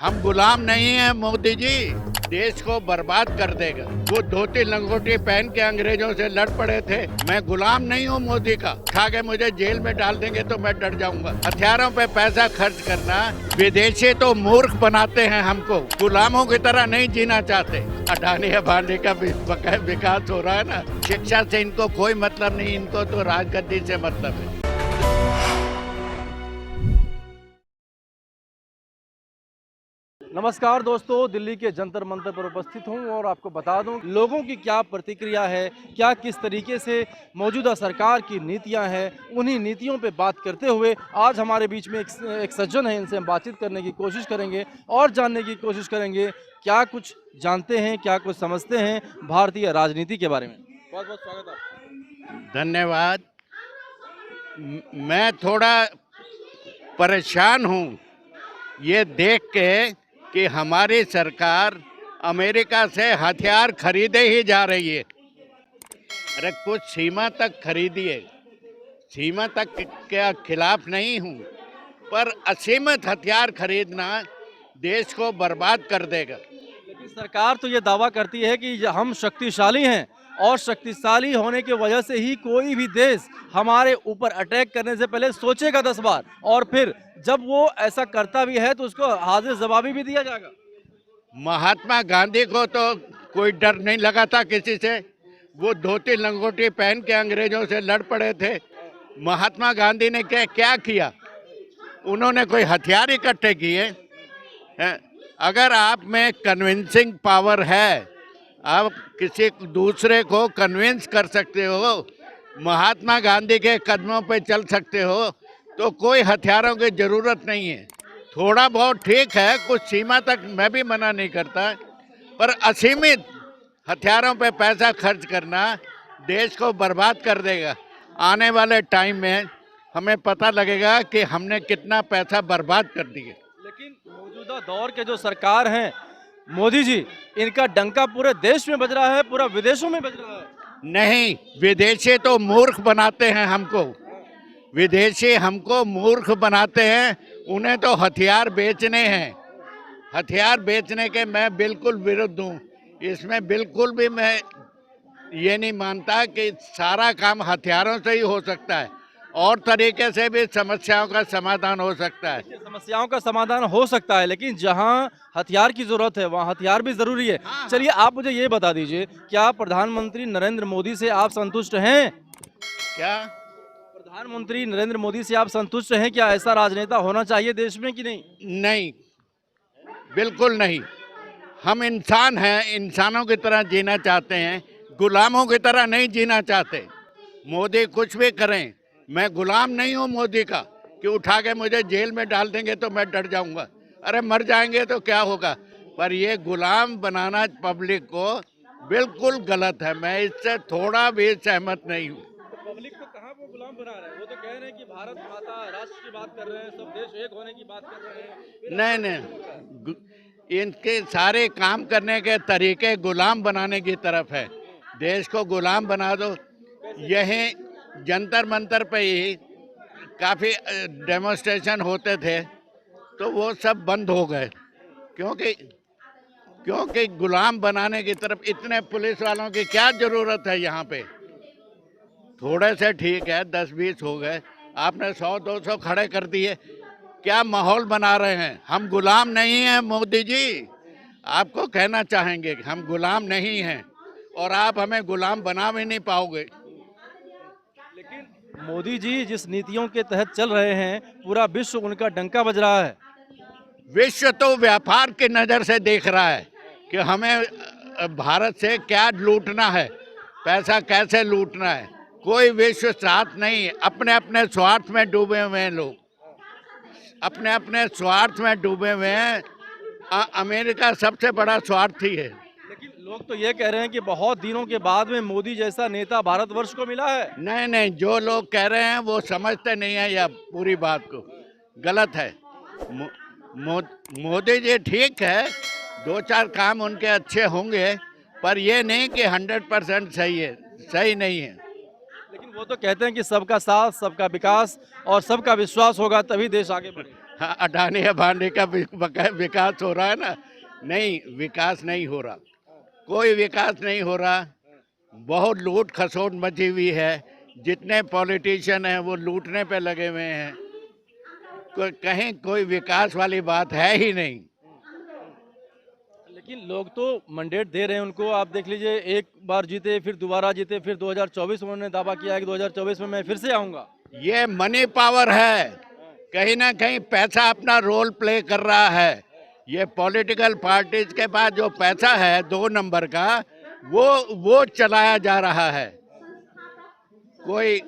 हम गुलाम नहीं हैं मोदी जी, देश को बर्बाद कर देगा। वो धोती लंगोटी पहन के अंग्रेजों से लड़ पड़े थे। मैं गुलाम नहीं हूँ मोदी का। उठा के मुझे जेल में डाल देंगे तो मैं डर जाऊंगा। हथियारों पे पैसा खर्च करना, विदेशी तो मूर्ख बनाते हैं हमको, गुलामों की तरह नहीं जीना चाहते। अडानी अबानी का विकास हो रहा है ना, शिक्षा से इनको कोई मतलब नहीं, इनको तो राजगद्दी से मतलब है। नमस्कार दोस्तों, दिल्ली के जंतर मंतर पर उपस्थित हूं और आपको बता दूं लोगों की क्या प्रतिक्रिया है, क्या किस तरीके से मौजूदा सरकार की नीतियां हैं। उन्हीं नीतियों पे बात करते हुए आज हमारे बीच में एक सज्जन है, इनसे हम बातचीत करने की कोशिश करेंगे और जानने की कोशिश करेंगे क्या कुछ जानते हैं, क्या कुछ समझते हैं भारतीय राजनीति के बारे में। बहुत बहुत स्वागत है आपका। धन्यवाद। मैं थोड़ा परेशान हूँ ये देख के कि हमारी सरकार अमेरिका से हथियार खरीदे ही जा रही है। अरे कुछ सीमा तक खरीदिए, सीमा तक के खिलाफ नहीं हूँ, पर असीमित हथियार खरीदना देश को बर्बाद कर देगा। लेकिन सरकार तो ये दावा करती है कि हम शक्तिशाली हैं और शक्तिशाली होने की वजह से ही कोई भी देश हमारे ऊपर अटैक करने से पहले सोचेगा 10 बार, और फिर जब वो ऐसा करता भी है तो उसको हाजिर जवाबी भी दिया जाएगा। महात्मा गांधी को तो कोई डर नहीं लगा था किसी से। वो धोती लंगोटी पहन के अंग्रेजों से लड़ पड़े थे। महात्मा गांधी ने क्या किया? उन्होंने कोई हथियार इकट्ठे किए हैं? अगर आप में कन्विंसिंग पावर है, आप किसी दूसरे को कन्विंस कर सकते हो, महात्मा गांधी के कदमों पे चल सकते हो, तो कोई हथियारों की जरूरत नहीं है। थोड़ा बहुत ठीक है, कुछ सीमा तक मैं भी मना नहीं करता, पर असीमित हथियारों पे पैसा खर्च करना देश को बर्बाद कर देगा। आने वाले टाइम में हमें पता लगेगा कि हमने कितना पैसा बर्बाद कर दिया। लेकिन मौजूदा दौर के जो सरकार हैं मोदी जी, इनका डंका पूरे देश में बज रहा है, पूरा विदेशों में बज रहा है। नहीं, विदेशी तो मूर्ख बनाते हैं हमको, विदेशी हमको मूर्ख बनाते हैं। उन्हें तो हथियार बेचने हैं, हथियार बेचने के मैं बिल्कुल विरुद्ध हूँ। इसमें बिल्कुल भी मैं ये नहीं मानता कि सारा काम हथियारों से ही हो सकता है, और तरीके से भी समस्याओं का समाधान हो सकता है। समस्याओं का समाधान हो सकता है, लेकिन जहां हथियार की जरूरत है वहां हथियार भी जरूरी है। चलिए आप मुझे ये बता दीजिए, क्या प्रधानमंत्री नरेंद्र मोदी से आप संतुष्ट हैं? क्या प्रधानमंत्री नरेंद्र मोदी से आप संतुष्ट हैं? क्या ऐसा राजनेता होना चाहिए देश में कि नहीं? नहीं, बिल्कुल नहीं। हम इंसान हैं, इंसानों की तरह जीना चाहते हैं, गुलामों की तरह नहीं जीना चाहते। मोदी कुछ भी करें, मैं गुलाम नहीं हूँ मोदी का कि उठा के मुझे जेल में डाल देंगे तो मैं डर जाऊंगा। अरे मर जाएंगे तो क्या होगा, पर ये गुलाम बनाना पब्लिक को बिल्कुल गलत है। मैं इससे थोड़ा भी सहमत नहीं हूँ। पब्लिक को कहाँ वो गुलाम बना रहे हैं? वो तो कह रहे हैं कि भारत माता राष्ट्र की बात कर रहे हैं, सब देश एक होने की बात कर रहे हैं। नहीं नहीं, इनके सारे काम करने के तरीके गुलाम बनाने की तरफ है। देश को गुलाम बना दो। यही जंतर मंतर पे ही काफ़ी डेमोन्स्ट्रेशन होते थे, तो वो सब बंद हो गए, क्योंकि क्योंकि गुलाम बनाने की तरफ इतने पुलिस वालों की क्या ज़रूरत है यहाँ पे। थोड़े से ठीक है, 10-20 हो गए, आपने 100-200 खड़े कर दिए। क्या माहौल बना रहे हैं? हम गुलाम नहीं हैं मोदी जी, आपको कहना चाहेंगे कि हम गुलाम नहीं हैं, और आप हमें गुलाम बना भी नहीं पाओगे। लेकिन मोदी जी जिस नीतियों के तहत चल रहे हैं, पूरा विश्व उनका डंका बज रहा है। विश्व तो व्यापार की नज़र से देख रहा है कि हमें भारत से क्या लूटना है, पैसा कैसे लूटना है। कोई विश्व साथ नहीं, अपने अपने स्वार्थ में डूबे हुए हैं लोग, अपने अपने स्वार्थ में डूबे हुए हैं। अमेरिका सबसे बड़ा स्वार्थी है। लेकिन लोग तो ये कह रहे हैं कि बहुत दिनों के बाद में मोदी जैसा नेता भारतवर्ष को मिला है। नहीं नहीं, जो लोग कह रहे हैं वो समझते नहीं है यह पूरी बात को, गलत है। मो, मो, मोदी जी ठीक है, 2-4 काम उनके अच्छे होंगे, पर ये नहीं कि 100% सही है, सही नहीं है। लेकिन वो तो कहते हैं कि सबका साथ, सबका विकास और सबका विश्वास होगा तभी देश आगे बढ़ेगा। हाँ, अडानी अबानी का विकास हो रहा है ना। नहीं, विकास नहीं हो रहा, कोई विकास नहीं हो रहा। बहुत लूट खसोट मची हुई है। जितने पॉलिटिशियन हैं वो लूटने पे लगे हुए हैं। कहीं कोई विकास वाली बात है ही नहीं। लेकिन लोग तो मैंडेट दे रहे हैं उनको। आप देख लीजिए, एक बार जीते, फिर दोबारा जीते, फिर 2024 में उन्होंने दावा किया है कि 2024 में मैं फिर से आऊंगा। ये मनी पावर है, कहीं ना कहीं पैसा अपना रोल प्ले कर रहा है। ये पॉलिटिकल पार्टीज के पास जो पैसा है 2 नंबर का, वो चलाया जा रहा है। कोई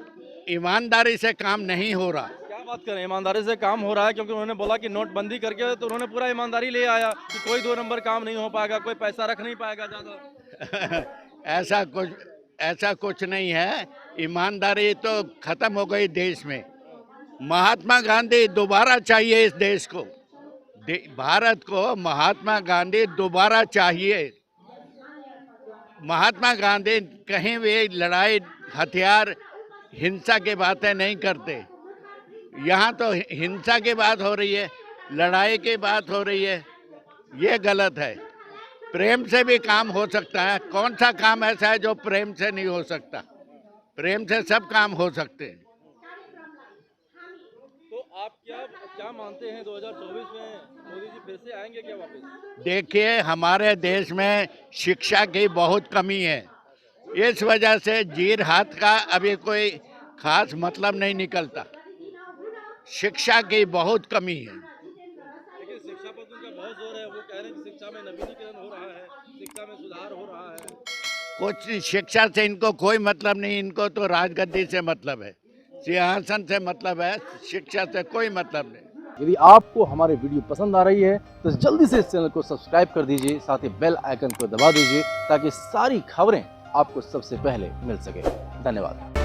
ईमानदारी से काम नहीं हो रहा। क्या बात करें, ईमानदारी से काम हो रहा है, क्योंकि उन्होंने बोला कि नोटबंदी करके तो उन्होंने पूरा ईमानदारी ले आया कि कोई 2 नंबर काम नहीं हो पाएगा, कोई पैसा रख नहीं पाएगा ज़्यादा। ऐसा कुछ नहीं है। ईमानदारी तो खत्म हो गई देश में। महात्मा गांधी दोबारा चाहिए इस देश को, भारत को महात्मा गांधी दोबारा चाहिए। महात्मा गांधी कहीं भी लड़ाई, हथियार, हिंसा की बातें नहीं करते। यहाँ तो हिंसा की बात हो रही है, लड़ाई की बात हो रही है। ये गलत है। प्रेम से भी काम हो सकता है। कौन सा काम ऐसा है जो प्रेम से नहीं हो सकता? प्रेम से सब काम हो सकते हैं। तो आप क्या मानते हैं, 2024 में मोदी जी फिर से आएंगे क्या वापस? देखिए, हमारे देश में शिक्षा की बहुत कमी है। इस वजह से जीर हाथ का अभी कोई खास मतलब नहीं निकलता। शिक्षा की बहुत कमी है। लेकिन शिक्षा पर तो उनका बहुत जोर है। वो कह रहे हैं कि शिक्षा में नवीनीकरण हो रहा है, शिक्षा में सुधार हो रहा है। कुछ शिक्षा से इनको कोई मतलब नहीं। इनको तो राजगद्दी से मतलब है, सिंहासन से मतलब है, शिक्षा से कोई मतलब नहीं। यदि आपको हमारे वीडियो पसंद आ रही है तो जल्दी से इस चैनल को सब्सक्राइब कर दीजिए, साथ ही बेल आइकन को दबा दीजिए ताकि सारी खबरें आपको सबसे पहले मिल सके। धन्यवाद।